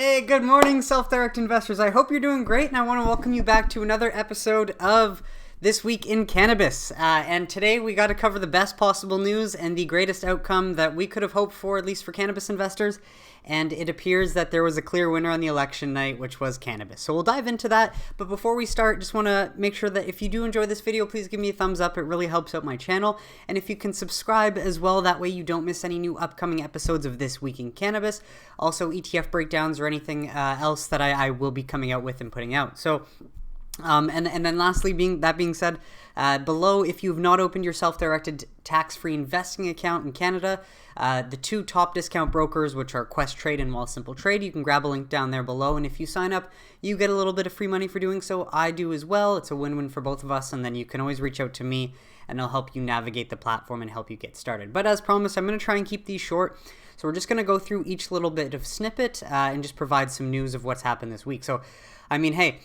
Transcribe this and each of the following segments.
Hey, good morning, self-direct investors. I hope you're doing great, and I want to welcome you back to another episode of This Week in Cannabis. And today we got to cover the best possible news and the greatest outcome that we could have hoped for, at least for cannabis investors. And it appears that there was a clear winner on the election night, which was cannabis. So we'll dive into that. But before we start, just want to make sure that if you do enjoy this video, please give me a thumbs up. It really helps out my channel. And if you can subscribe as well, that way you don't miss any new upcoming episodes of This Week in Cannabis. Also, ETF breakdowns or anything else that I will be coming out with and putting out. So and then lastly, being said, below, if you've not opened your self-directed tax-free investing account in Canada, the two top discount brokers, which are Quest Trade and Wealthsimple Trade, you can grab a link down there below, and if you sign up, you get a little bit of free money for doing so. I do as well. It's a win-win for both of us, and then you can always reach out to me, and I'll help you navigate the platform and help you get started. But as promised, I'm going to try and keep these short, so we're just going to go through each little bit of snippet and just provide some news of what's happened this week. So, I mean, hey,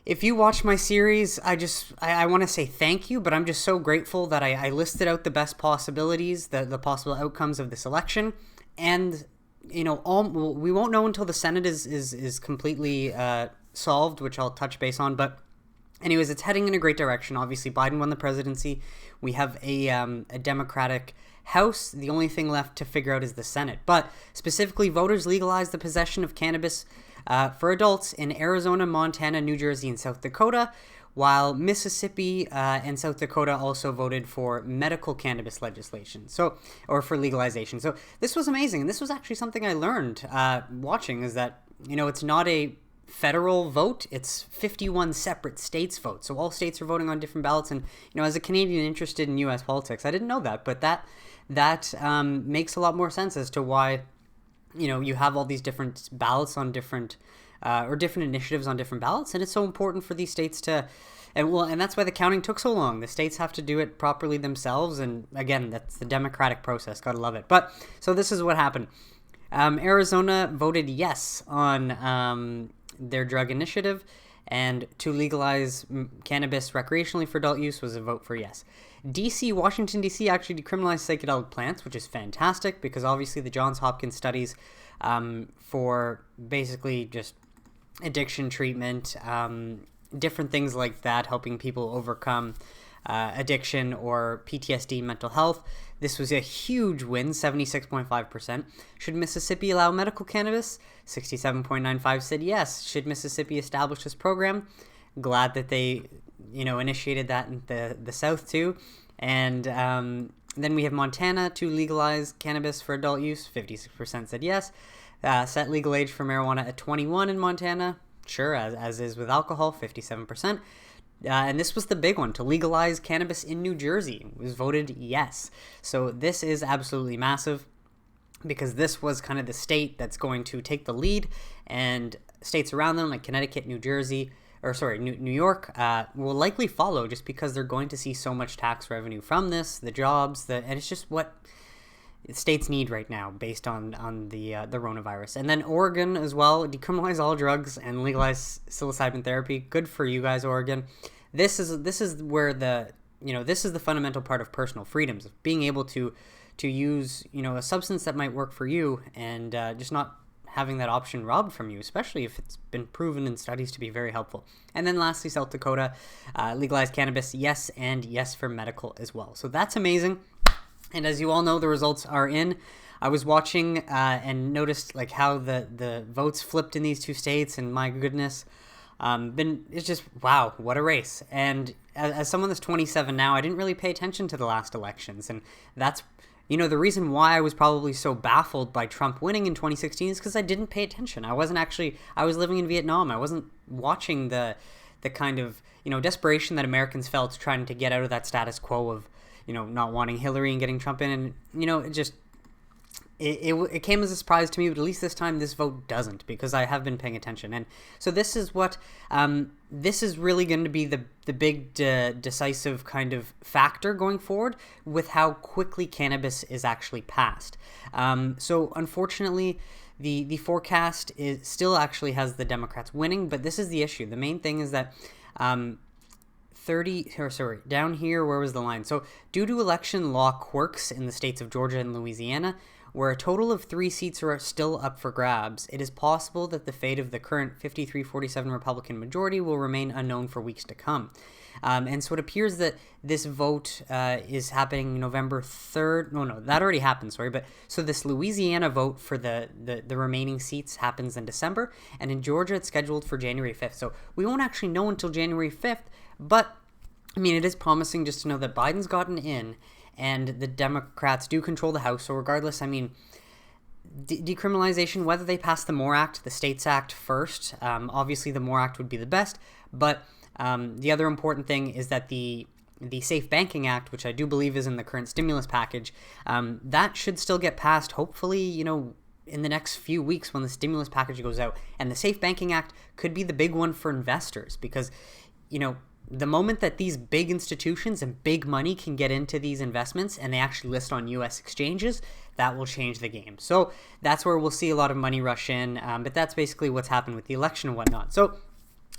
if you watch my series, I want to say thank you, but I'm just so grateful that I listed out the best possibilities, the possible outcomes of this election, and we won't know until the Senate is completely solved, which I'll touch base on. But anyways, it's heading in a great direction. Obviously, Biden won the presidency. We have a Democratic House. The only thing left to figure out is the Senate. But specifically, voters legalized the possession of cannabis for adults in Arizona, Montana, New Jersey, and South Dakota, while Mississippi and South Dakota also voted for medical cannabis legislation, or for legalization. So this was amazing, and this was actually something I learned watching, is that, it's not a federal vote, it's 51 separate states vote. So all states are voting on different ballots, and, as a Canadian interested in U.S. politics, I didn't know that, but that makes a lot more sense as to why you have all these different ballots on different initiatives on different ballots, and it's so important for these states to, and that's why the counting took so long. The states have to do it properly themselves, and again, that's the democratic process. Gotta love it. But so this is what happened. Arizona voted yes on their drug initiative, and to legalize cannabis recreationally for adult use was a vote for yes. Washington, D.C. actually decriminalized psychedelic plants, which is fantastic because obviously the Johns Hopkins studies for basically just addiction treatment, different things like that, helping people overcome addiction or PTSD, mental health. This was a huge win, 76.5%. Should Mississippi allow medical cannabis? 67.95% said yes. Should Mississippi establish this program? Glad that they, initiated that in the South too. And then we have Montana to legalize cannabis for adult use. 56% said yes. Set legal age for marijuana at 21 in Montana. Sure, as is with alcohol, 57%. And this was the big one, to legalize cannabis in New Jersey. It was voted yes. So this is absolutely massive, because this was kind of the state that's going to take the lead, and states around them like Connecticut, New York will likely follow, just because they're going to see so much tax revenue from this, the jobs, and it's just what states need right now based on the coronavirus. And then Oregon as well, decriminalize all drugs and legalize psilocybin therapy. Good for you guys, Oregon. This is where this is the fundamental part of personal freedoms, of being able to use a substance that might work for you, and just not having that option robbed from you, especially if it's been proven in studies to be very helpful. And then lastly, South Dakota legalized cannabis, yes, and yes for medical as well. So that's amazing. And as you all know, the results are in. I was watching and noticed like how the votes flipped in these two states, and my goodness, it's just, wow, what a race. And as someone that's 27 now, I didn't really pay attention to the last elections, and that's the reason why I was probably so baffled by Trump winning in 2016 is because I didn't pay attention. I was living in Vietnam. I wasn't watching the kind of, desperation that Americans felt trying to get out of that status quo of, not wanting Hillary and getting Trump in. And it came as a surprise to me, but at least this time this vote doesn't, because I have been paying attention. And so this is what, this is really going to be the big decisive kind of factor going forward with how quickly cannabis is actually passed. So unfortunately, the forecast still actually has the Democrats winning, but this is the issue. The main thing is that down here, where was the line? So due to election law quirks in the states of Georgia and Louisiana, where a total of 3 seats are still up for grabs, it is possible that the fate of the current 53-47 Republican majority will remain unknown for weeks to come. And so it appears that this vote is happening November 3rd. No, that already happened, sorry. But so this Louisiana vote for the remaining seats happens in December. And in Georgia, it's scheduled for January 5th. So we won't actually know until January 5th. But, I mean, it is promising just to know that Biden's gotten in and the Democrats do control the House. So regardless, I mean, decriminalization, whether they pass the MORE Act, the States Act first, obviously the MORE Act would be the best. But the other important thing is that the Safe Banking Act, which I do believe is in the current stimulus package, that should still get passed, hopefully, in the next few weeks when the stimulus package goes out. And the Safe Banking Act could be the big one for investors because, the moment that these big institutions and big money can get into these investments and they actually list on U.S. exchanges, that will change the game. So that's where we'll see a lot of money rush in. But that's basically what's happened with the election and whatnot. So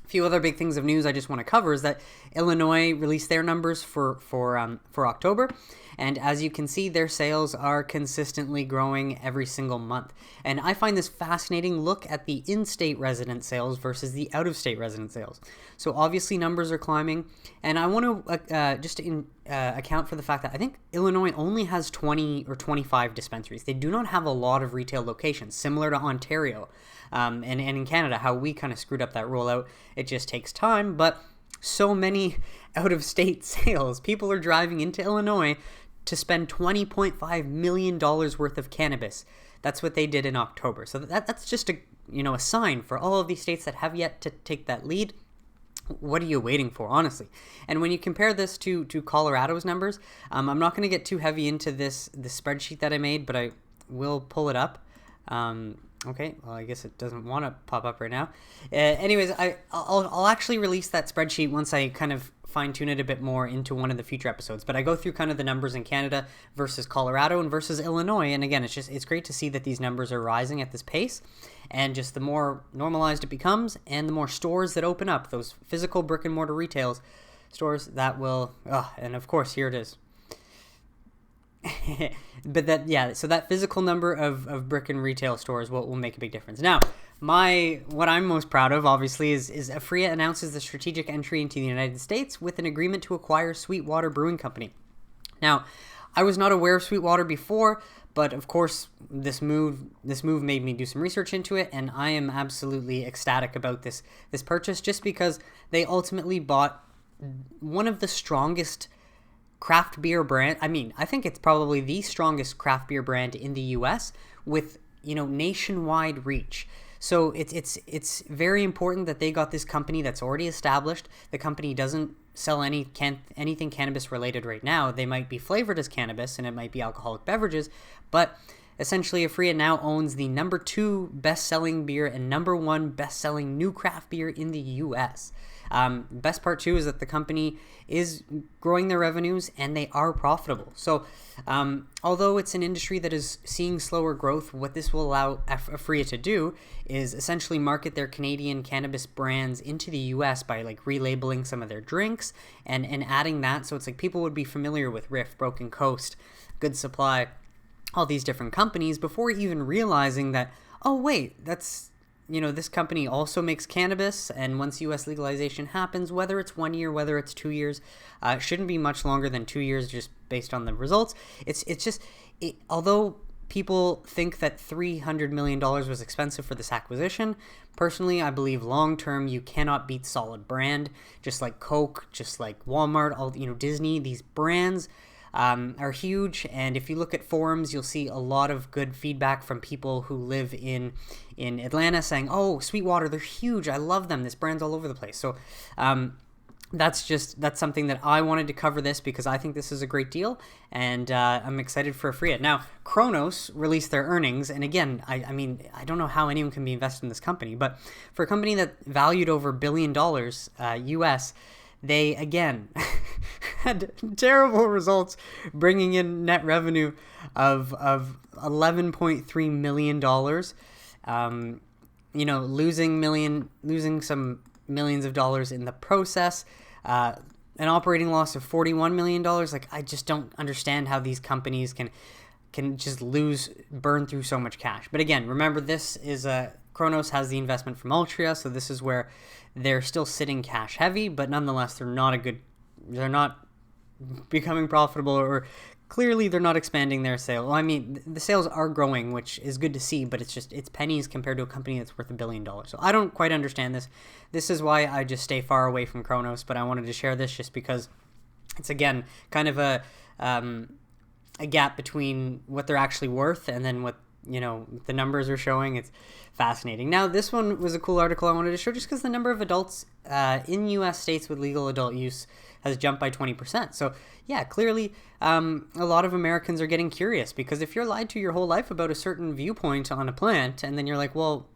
a few other big things of news I just want to cover is that Illinois released their numbers for October, and as you can see, their sales are consistently growing every single month. And I find this fascinating. Look at the in-state resident sales versus the out-of-state resident sales. So obviously numbers are climbing, and I want to just account for the fact that I think Illinois only has 20 or 25 dispensaries. They do not have a lot of retail locations, similar to Ontario. And in Canada, how we kind of screwed up that rollout. It just takes time, but so many out-of-state sales. People are driving into Illinois to spend $20.5 million worth of cannabis. That's what they did in October. So that's just a sign for all of these states that have yet to take that lead. What are you waiting for, honestly? And when you compare this to Colorado's numbers, I'm not going to get too heavy into the spreadsheet that I made, but I will pull it up. Okay, well, I guess it doesn't want to pop up right now. Anyways, I'll actually release that spreadsheet once I kind of fine-tune it a bit more into one of the future episodes. But I go through kind of the numbers in Canada versus Colorado and versus Illinois. And again, it's great to see that these numbers are rising at this pace. And just the more normalized it becomes and the more stores that open up, those physical brick-and-mortar retail stores, that will... and of course, here it is. But so that physical number of brick and retail stores will make a big difference. Now, what I'm most proud of, obviously, is Aphria announces the strategic entry into the United States with an agreement to acquire Sweetwater Brewing Company. Now, I was not aware of Sweetwater before, but of course, this move made me do some research into it, and I am absolutely ecstatic about this purchase, just because they ultimately bought one of the strongest craft beer brand. I mean, I think it's probably the strongest craft beer brand in the U.S. with nationwide reach. So it's very important that they got this company that's already established. The company doesn't sell anything cannabis related right now. They might be flavored as cannabis and it might be alcoholic beverages, but essentially Aphria now owns the number 2 best-selling beer and number 1 best-selling new craft beer in the U.S. Best part too is that the company is growing their revenues and they are profitable. So although it's an industry that is seeing slower growth, what this will allow Aphria to do is essentially market their Canadian cannabis brands into the US by like relabeling some of their drinks and adding that. So it's like people would be familiar with Riff, Broken Coast, Good Supply, all these different companies before even realizing that, oh wait, that's... this company also makes cannabis, and once U.S. legalization happens, whether it's 1 year, whether it's 2 years, it shouldn't be much longer than 2 years just based on the results. Although people think that $300 million was expensive for this acquisition, personally, I believe long-term you cannot beat solid brand, just like Coke, just like Walmart, Disney, these brands are huge, and if you look at forums, you'll see a lot of good feedback from people who live in Atlanta saying, oh, Sweetwater, they're huge, I love them, this brand's all over the place. So that's something that I wanted to cover this because I think this is a great deal, and I'm excited for Aphria. Now, Cronos released their earnings, and again, I mean, I don't know how anyone can be invested in this company, but for a company that valued over $1 billion US, they, again, had terrible results, bringing in net revenue of $11.3 million, losing some millions of dollars in the process, an operating loss of $41 million. Like, I just don't understand how these companies can can just burn through so much cash. But again, remember, this is Cronos has the investment from Altria, so this is where they're still sitting cash heavy, but nonetheless, they're not becoming profitable, or clearly they're not expanding their sale. Well, I mean, the sales are growing, which is good to see, but it's pennies compared to a company that's worth $1 billion. So I don't quite understand this. This is why I just stay far away from Cronos, but I wanted to share this just because it's, again, kind of a gap between what they're actually worth and then what the numbers are showing. It's fascinating. Now, this one was a cool article I wanted to show just because the number of adults in U.S. states with legal adult use has jumped by 20%. So, yeah, clearly a lot of Americans are getting curious, because if you're lied to your whole life about a certain viewpoint on a plant, and then you're like, well,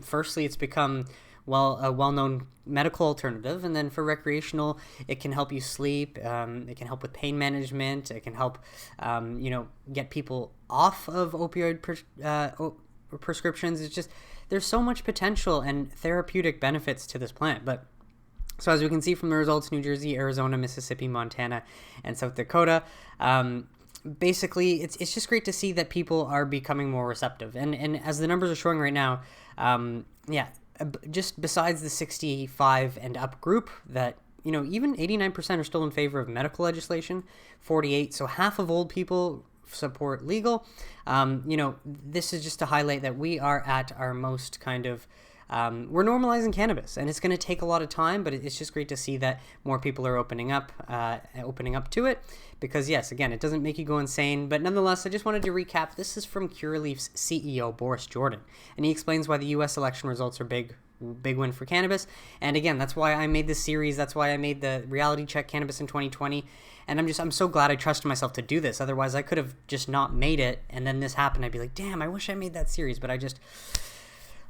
firstly, it's become a well-known medical alternative, and then for recreational, it can help you sleep, it can help with pain management, it can help get people off of opioid prescriptions. It's just, there's so much potential and therapeutic benefits to this plant. But so as we can see from the results, New Jersey, Arizona, Mississippi, Montana, and South Dakota, basically, it's just great to see that people are becoming more receptive. And as the numbers are showing right now, just besides the 65 and up group, that even 89% are still in favor of medical legislation, 48, so half of old people support legal. This is just to highlight that we are at our most kind of we're normalizing cannabis, and it's going to take a lot of time, but it's just great to see that more people are opening up to it, because yes, again, it doesn't make you go insane. But nonetheless, I just wanted to recap. This is from Curaleaf's CEO, Boris Jordan, and he explains why the U.S. election results are big win for cannabis. And again, that's why I made this series. That's why I made the reality check Cannabis in 2020. And I'm so glad I trusted myself to do this. Otherwise, I could have just not made it, and then this happened. I'd be like, damn, I wish I made that series. But I just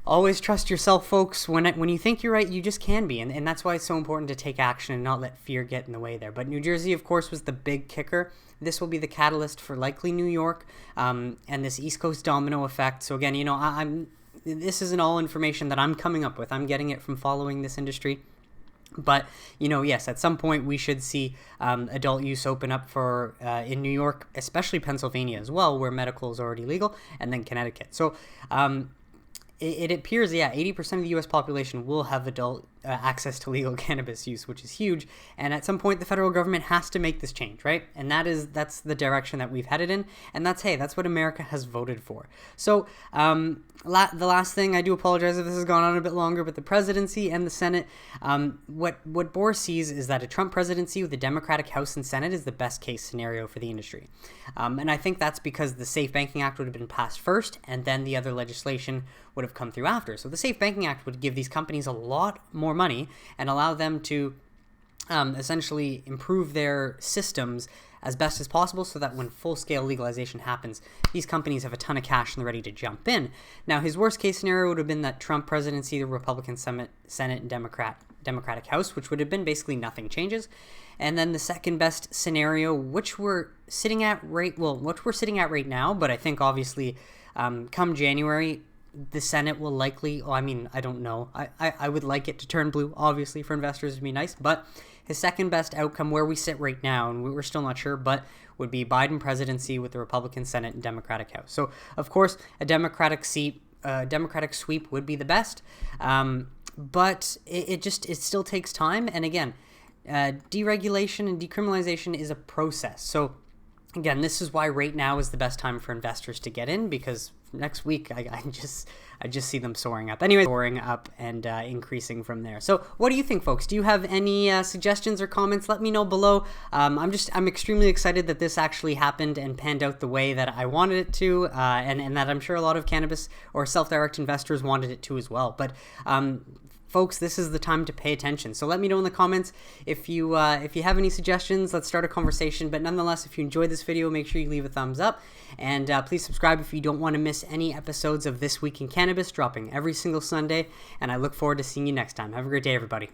always trust yourself, folks. When you think you're right, you just can be. And that's why it's so important to take action and not let fear get in the way there. But New Jersey, of course, was the big kicker. This will be the catalyst for likely New York and this East Coast domino effect. So again, this isn't all information that I'm coming up with. I'm getting it from following this industry. But, yes, at some point we should see adult use open up for in New York, especially Pennsylvania as well, where medical is already legal, and then Connecticut. So it appears, 80% of the U.S. population will have adult access to legal cannabis use, which is huge. And at some point, the federal government has to make this change, right? And that's the direction that we've headed in. And that's what America has voted for. So the last thing, I do apologize if this has gone on a bit longer, but the presidency and the Senate, what Boris sees is that a Trump presidency with a Democratic House and Senate is the best case scenario for the industry. And I think that's because the Safe Banking Act would have been passed first, and then the other legislation would have come through after. So the Safe Banking Act would give these companies a lot more money and allow them to essentially improve their systems as best as possible, so that when full-scale legalization happens, these companies have a ton of cash and they're ready to jump in. Now, his worst-case scenario would have been that Trump presidency, the Republican Senate, and Democratic House, which would have been basically nothing changes. And then the second-best scenario, which we're sitting at right now, but I think obviously come January, the Senate will likely, I don't know. I would like it to turn blue, obviously, for investors. It'd be nice. But his second best outcome, where we sit right now, and we're still not sure, but would be Biden presidency with the Republican Senate and Democratic House. So, of course, a Democratic sweep would be the best. But it still takes time. And again, deregulation and decriminalization is a process. So, again, this is why right now is the best time for investors to get in, because next week I just see them soaring up and increasing from there. So what do you think, folks? Do you have any suggestions or comments? Let me know below. I'm extremely excited that this actually happened and panned out the way that I wanted it to, and that I'm sure a lot of cannabis or self-direct investors wanted it to as well. But folks, this is the time to pay attention. So let me know in the comments if you have any suggestions. Let's start a conversation. But nonetheless, if you enjoyed this video, make sure you leave a thumbs up. And please subscribe if you don't want to miss any episodes of This Week in Cannabis, dropping every single Sunday. And I look forward to seeing you next time. Have a great day, everybody.